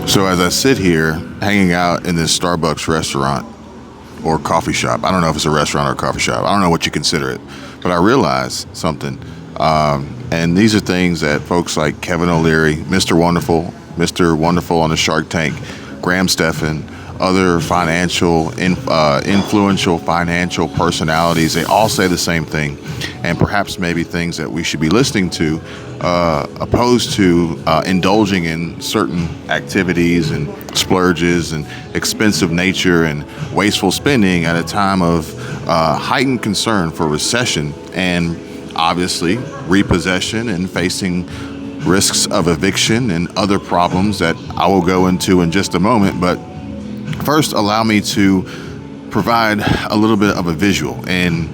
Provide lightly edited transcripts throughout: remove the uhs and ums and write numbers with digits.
So as I sit here hanging out in this Starbucks restaurant or coffee shop, I don't know if it's a restaurant or a coffee shop, I don't know what you consider it, but I realize something. And these are things that folks like Kevin O'Leary, Mr. Wonderful on the Shark Tank, Graham Stephan, other influential financial personalities, they all say the same thing, and perhaps maybe things that we should be listening to, opposed to indulging in certain activities and splurges and expensive nature and wasteful spending at a time of heightened concern for recession and obviously repossession and facing risks of eviction and other problems that I will go into in just a moment. But first, allow me to provide a little bit of a visual and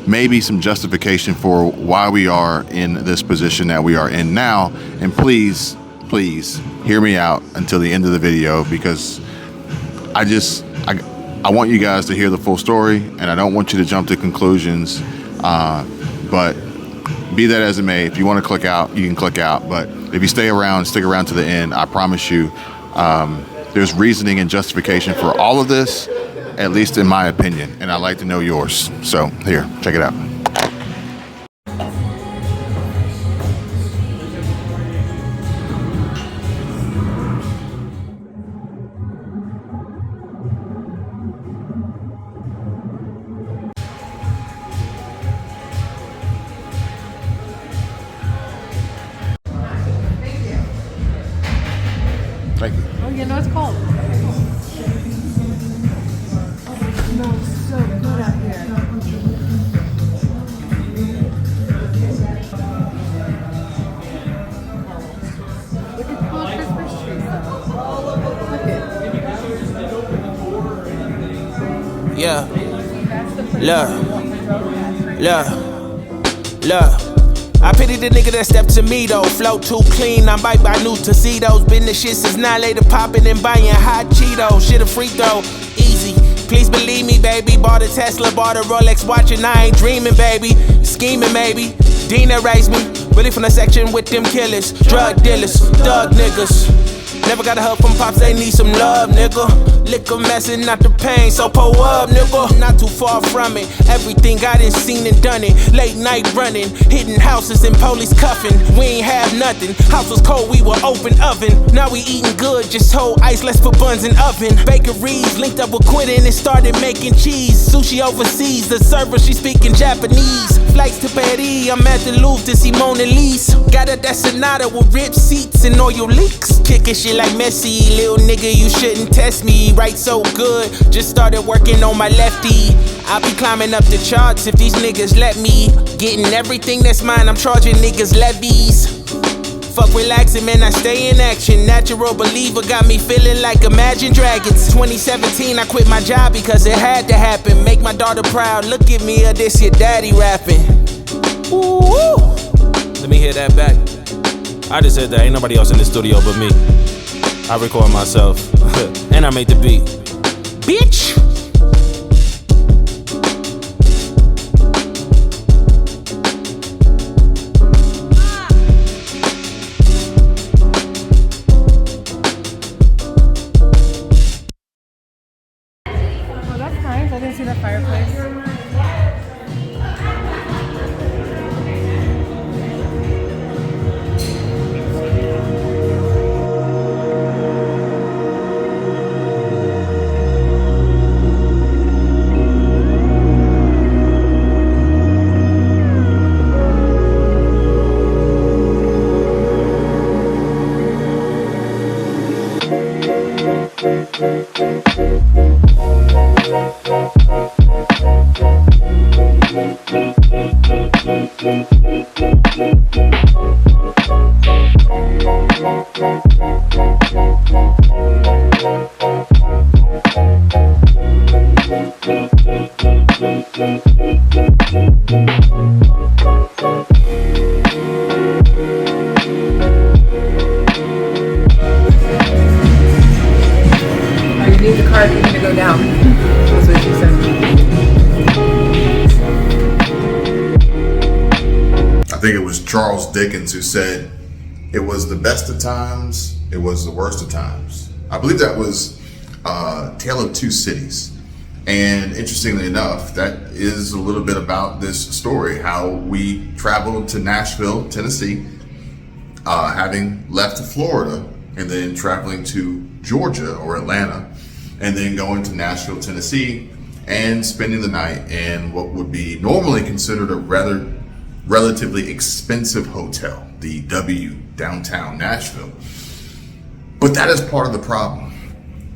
maybe some justification for why we are in this position that we are in now. And please hear me out until the end of the video, because I want you guys to hear the full story, and I don't want you to jump to conclusions. But be that as it may, if you want to click out, you can click out. But if you stick around to the end, I promise you, there's reasoning and justification for all of this, at least in my opinion, and I'd like to know yours. So here, check it out. Thank you. Oh, you know it's cold. It smells so good out here. Look at cool Christmas trees. Look at. Yeah. Look. I pity the nigga that stepped to me though. Flow too clean, I'm bite by new tuxedos. Been the shit since now later popping and buying hot Cheetos. Shit a free throw, easy. Please believe me, baby. Bought a Tesla, bought a Rolex watch, and I ain't dreaming, baby. Scheming, maybe. Dina raised me. Really from the section with them killers, drug dealers, thug niggas. Never got a hug from pops, they need some love, nigga. Liquor messing, not the pain, so pull up, nigga. Not too far from it, everything I done seen and done it. Late night running, hitting houses and police cuffing. We ain't have nothing, house was cold, we were open oven. Now we eating good, just hold ice, let's put buns in oven. Bakeries, linked up with Quentin and started making cheese. Sushi overseas, the server, she speaking Japanese. Flights to Paris, I'm at the Louvre to see Mona Lisa. Got a Sonata with ripped seats and oil leaks. Kicking shit like Messi, little nigga, you shouldn't test me. Right so good, just started working on my lefty. I'll be climbing up the charts if these niggas let me. Getting everything that's mine, I'm charging niggas levies. Fuck relaxing, man, I stay in action. Natural believer got me feeling like Imagine Dragons. 2017, I quit my job because it had to happen. Make my daughter proud, look at me, or this your daddy rapping. Ooh. Let me hear that back. I just said that ain't nobody else in the studio but me. I record myself, and I make the beat. Bitch! Oh, that's nice. I didn't see the fireplace. You need the card even to go down. That's what she said. I think it was Charles Dickens who said, "It was the best of times, it was the worst of times, I believe that was Tale of Two Cities. And interestingly enough, that is a little bit about this story, how we traveled to Nashville, Tennessee, having left Florida, and then traveling to Georgia or Atlanta, and then going to Nashville, Tennessee, and spending the night in what would be normally considered a relatively expensive hotel, the W, downtown Nashville. But that is part of the problem.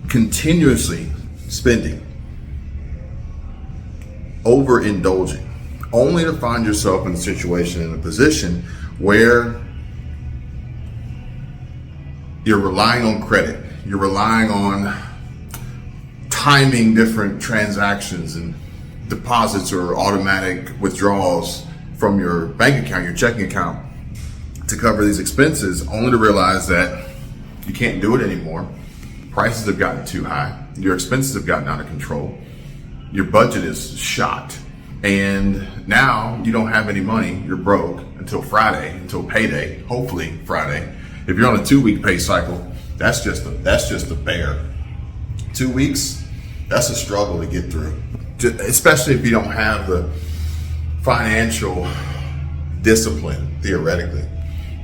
Continuously spending, overindulging, only to find yourself in a situation, in a position where you're relying on credit. You're relying on timing different transactions and deposits or automatic withdrawals from your bank account, your checking account, to cover these expenses, only to realize that you can't do it anymore. Prices have gotten too high. Your expenses have gotten out of control. Your budget is shot. And now you don't have any money. You're broke until Friday, until payday, hopefully Friday. If you're on a 2-week pay cycle, that's just a bear. 2 weeks, that's a struggle to get through, especially if you don't have the financial discipline, theoretically,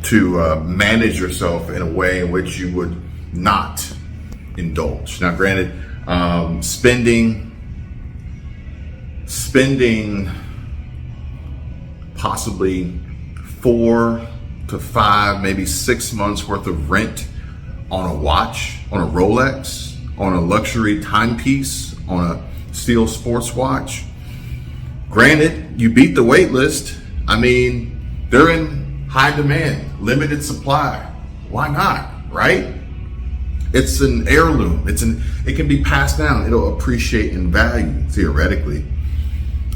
to manage yourself in a way in which you would not indulge. Now, granted, spending possibly 4 to 5, maybe 6 months worth of rent on a watch, on a Rolex, on a luxury timepiece, on a steel sports watch. Granted, you beat the wait list. I mean, they're in high demand, limited supply. Why not, right? It's an heirloom. It can be passed down. It'll appreciate in value, theoretically.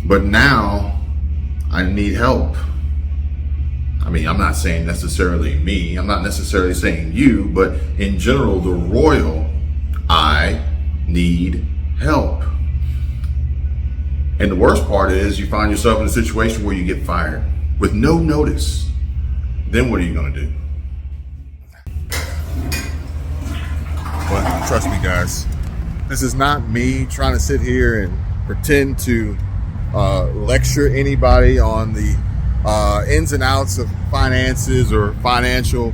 But now I need help. I mean, I'm not saying necessarily me. I'm not necessarily saying you, but in general, the royal, I need help. And the worst part is you find yourself in a situation where you get fired with no notice. Then what are you going to do? But trust me, guys, this is not me trying to sit here and pretend to lecture anybody on the ins and outs of finances or financial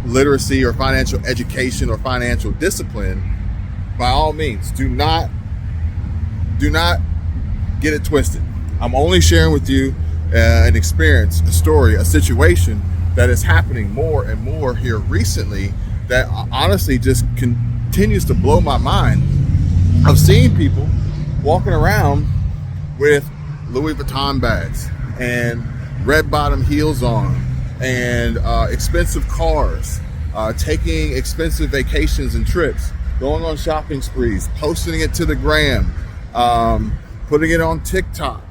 literacy or financial education or financial discipline. By all means, do not get it twisted. I'm only sharing with you an experience, a story, a situation that is happening more and more here recently that honestly just continues to blow my mind, of seeing people walking around with Louis Vuitton bags and red bottom heels on and expensive cars, taking expensive vacations and trips, going on shopping sprees, posting it to the gram, putting it on TikTok.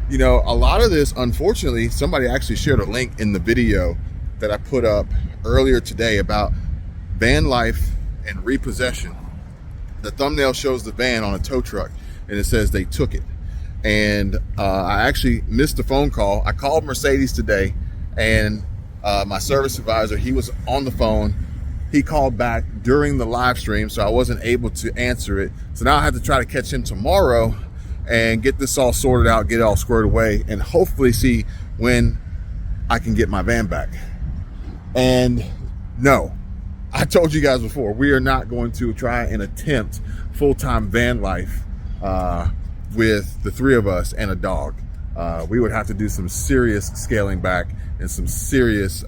You know, a lot of this, unfortunately, somebody actually shared a link in the video that I put up earlier today about van life and repossession. The thumbnail shows the van on a tow truck and it says they took it. And I actually missed a phone call. I called Mercedes today, and my service advisor, he was on the phone. He called back during the live stream, so I wasn't able to answer it. So now I have to try to catch him tomorrow and get this all sorted out, get it all squared away, and hopefully see when I can get my van back. And no, I told you guys before, we are not going to try and attempt full-time van life with the three of us and a dog. We would have to do some serious scaling back and some serious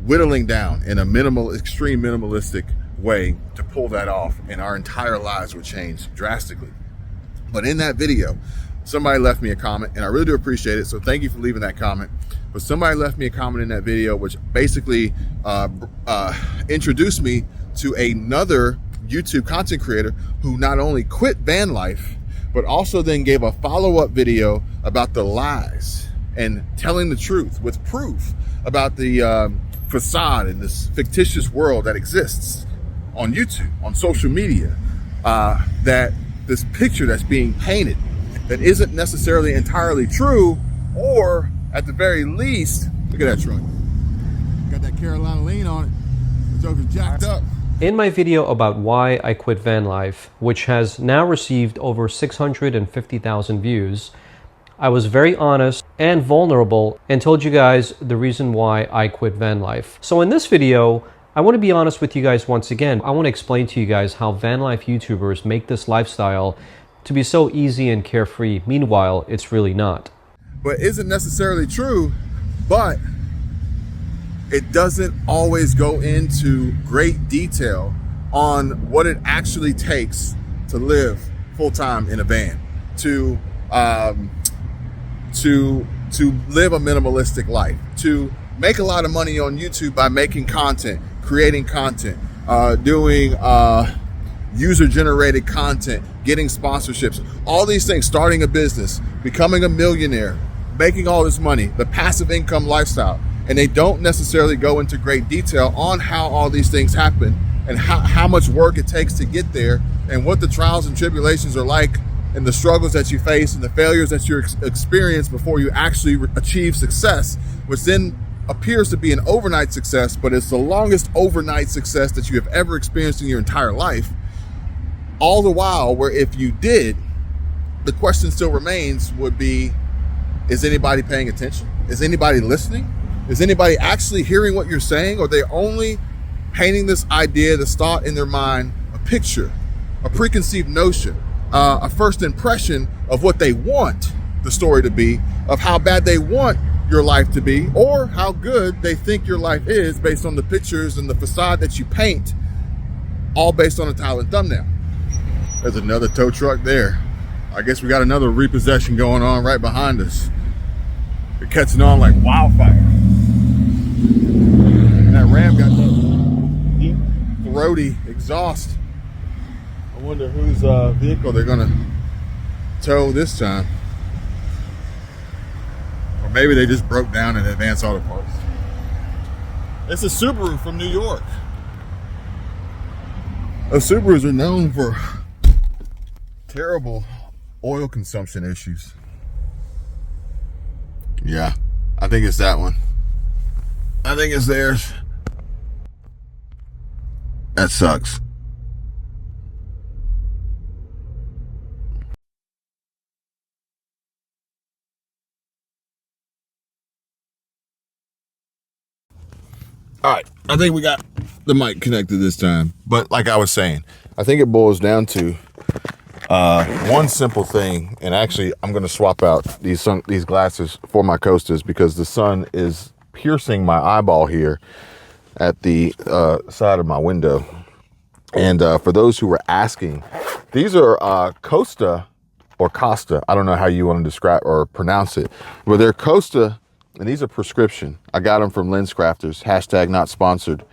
whittling down in a extreme minimalistic way to pull that off, and our entire lives would change drastically. But in that video, somebody left me a comment, and I really do appreciate it, so thank you for leaving that comment. But somebody left me a comment in that video which basically introduced me to another YouTube content creator who not only quit van life, but also then gave a follow-up video about the lies and telling the truth with proof about the facade and this fictitious world that exists on YouTube, on social media, that this picture that's being painted that isn't necessarily entirely true, or at the very least, look at that truck. Got that Carolina lean on it. The joker's jacked up. In my video about why I quit van life, which has now received over 650,000 views, I was very honest and vulnerable and told you guys the reason why I quit van life. So in this video, I want to be honest with you guys once again. I want to explain to you guys how van life YouTubers make this lifestyle to be so easy and carefree. Meanwhile, it's really not. But isn't necessarily true, but it doesn't always go into great detail on what it actually takes to live full-time in a van, to live a minimalistic life, to make a lot of money on YouTube by making content, creating content, doing user-generated content, getting sponsorships, all these things, starting a business, becoming a millionaire, making all this money, the passive income lifestyle. And they don't necessarily go into great detail on how all these things happen and how much work it takes to get there and what the trials and tribulations are like and the struggles that you face and the failures that you experience before you actually achieve success, which then appears to be an overnight success, but it's the longest overnight success that you have ever experienced in your entire life. All the while, where if you did, the question still remains would be, is anybody paying attention? Is anybody listening? Is anybody actually hearing what you're saying? Or are they only painting this idea, this thought in their mind, a picture, a preconceived notion, a first impression of what they want the story to be, of how bad they want your life to be, or how good they think your life is based on the pictures and the facade that you paint, all based on a title and thumbnail. There's another tow truck there. I guess we got another repossession going on right behind us. They're catching on like wildfire. And that Ram got that deep, throaty exhaust. I wonder whose vehicle they're gonna tow this time. Or maybe they just broke down in Advance Auto Parts. It's a Subaru from New York. Those Subarus are known for terrible oil consumption issues. Yeah, I think it's that one. I think it's theirs. That sucks. All right, I think we got the mic connected this time. But like I was saying, I think it boils down to one simple thing. And actually, I'm going to swap out these glasses for my Costas because the sun is piercing my eyeball here at the side of my window. And for those who were asking, these are Costa or Costa. I don't know how you want to describe or pronounce it, but they're Costa. And these are prescription. I got them from Lens Crafters, hashtag not sponsored.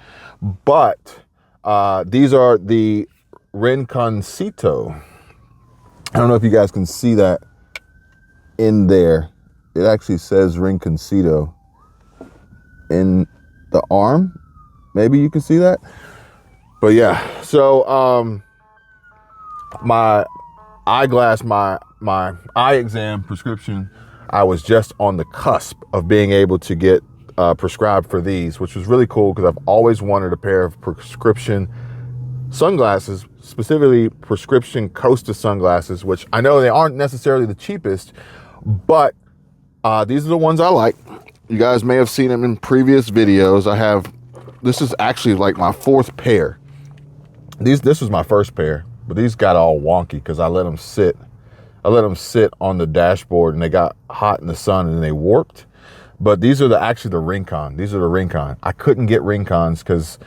But these are the Rinconcito. I don't know if you guys can see that in there. It actually says Rinconcito in the arm. Maybe you can see that. But yeah, so my eyeglass, my eye exam prescription, I was just on the cusp of being able to get prescribed for these, which was really cool because I've always wanted a pair of prescription sunglasses, specifically prescription Costa sunglasses, which I know they aren't necessarily the cheapest, but these are the ones I like. You guys may have seen them in previous videos. This is actually like my fourth pair. This was my first pair, but these got all wonky because I let them sit on the dashboard and they got hot in the sun and they warped. But these are actually the Rincon. These are the Rincon. I couldn't get Rincons because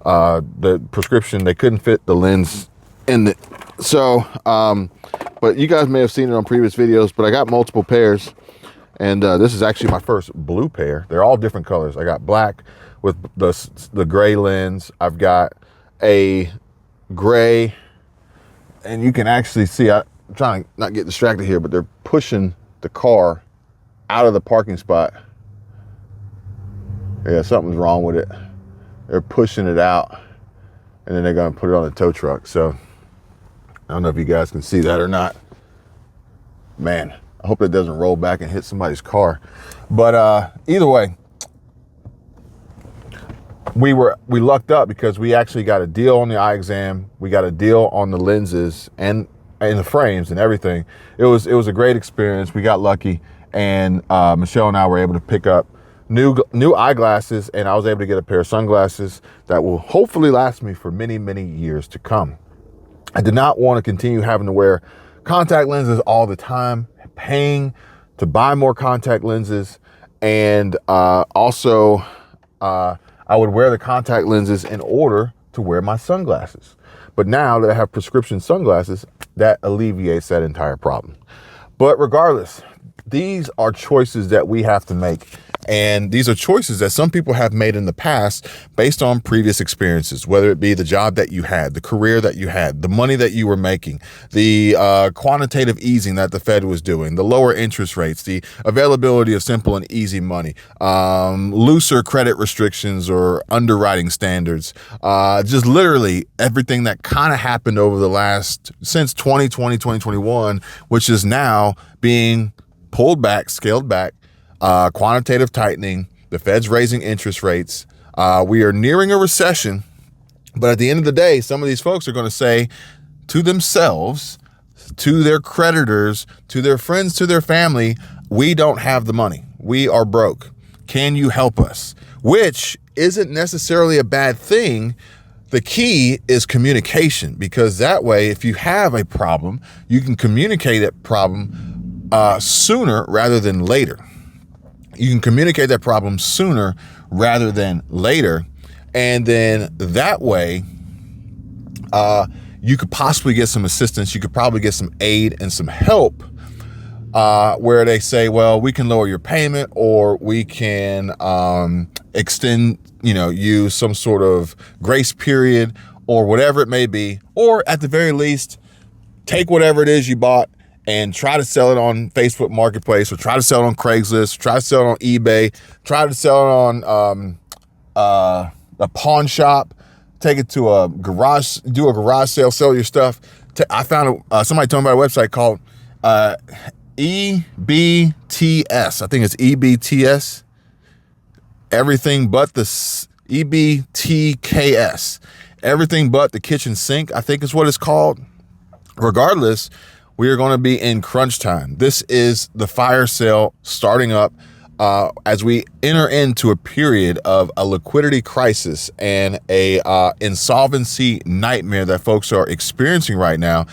the prescription, they couldn't fit the lens in it. So, but you guys may have seen it on previous videos, but I got multiple pairs. And this is actually my first blue pair. They're all different colors. I got black with the gray lens. I've got a gray, and you can actually see, I'm trying to not get distracted here, but they're pushing the car out of the parking spot. Yeah, something's wrong with it. They're pushing it out, and then they're gonna put it on the tow truck. So I don't know if you guys can see that or not. Man, I hope it doesn't roll back and hit somebody's car. But either way, we lucked up because we actually got a deal on the eye exam. We got a deal on the lenses and the frames and everything. It was a great experience. We got lucky, and Michelle and I were able to pick up new eyeglasses, and I was able to get a pair of sunglasses that will hopefully last me for many, many years to come. I did not want to continue having to wear contact lenses all the time, paying to buy more contact lenses, and also I would wear the contact lenses in order to wear my sunglasses. But now that I have prescription sunglasses, that alleviates that entire problem. But regardless, these are choices that we have to make. And these are choices that some people have made in the past based on previous experiences, whether it be the job that you had, the career that you had, the money that you were making, the quantitative easing that the Fed was doing, the lower interest rates, the availability of simple and easy money, looser credit restrictions or underwriting standards, just literally everything that kind of happened over the last, since 2020, 2021, which is now being pulled back, scaled back. Quantitative tightening, the Fed's raising interest rates. We are nearing a recession, but at the end of the day, some of these folks are going to say to themselves, to their creditors, to their friends, to their family, we don't have the money. We are broke. Can you help us? Which isn't necessarily a bad thing. The key is communication, because that way, if you have a problem, you can communicate that problem sooner rather than later. You can communicate that problem sooner rather than later. And then that way, you could possibly get some assistance. You could probably get some aid and some help where they say, well, we can lower your payment, or we can extend, you some sort of grace period, or whatever it may be. Or at the very least, take whatever it is you bought and try to sell it on Facebook Marketplace, or try to sell it on Craigslist, or try to sell it on eBay, try to sell it on a pawn shop, take it to a garage, do a garage sale, sell your stuff. I found somebody told me about a website called EBTS. I think it's EBTS. Everything but the EBTKS. Everything but the kitchen sink, I think is what it's called. Regardless, we are going to be in crunch time. This is the fire sale starting up as we enter into a period of a liquidity crisis and a insolvency nightmare that folks are experiencing right now.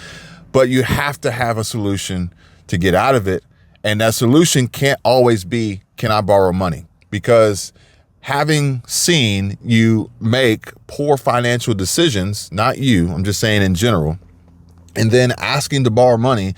But you have to have a solution to get out of it. And that solution can't always be, can I borrow money? Because having seen you make poor financial decisions, not you, I'm just saying in general, and then asking to borrow money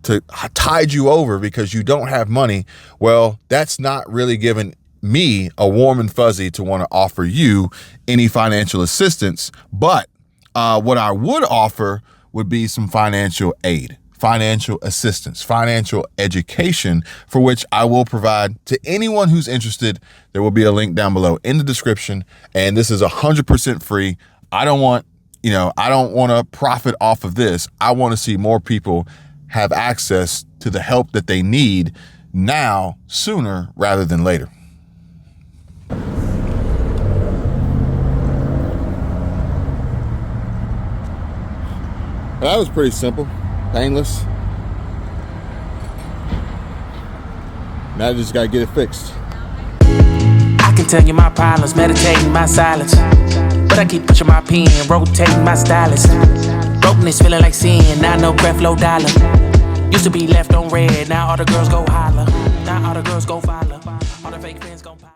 to tide you over because you don't have money, well, that's not really giving me a warm and fuzzy to want to offer you any financial assistance. But what I would offer would be some financial aid, financial assistance, financial education, for which I will provide to anyone who's interested. There will be a link down below in the description, and this is 100% free. I don't want to profit off of this. I want to see more people have access to the help that they need now, sooner rather than later. That was pretty simple, painless. Now I just gotta get it fixed. I can tell you my problems, meditating my silence. But I keep pushing my pen, rotating my stylus. Brokenness feeling like sin, now no breath, low dollar. Used to be left on red, now all the girls go holler. Now all the girls go follow. All the fake friends go pop.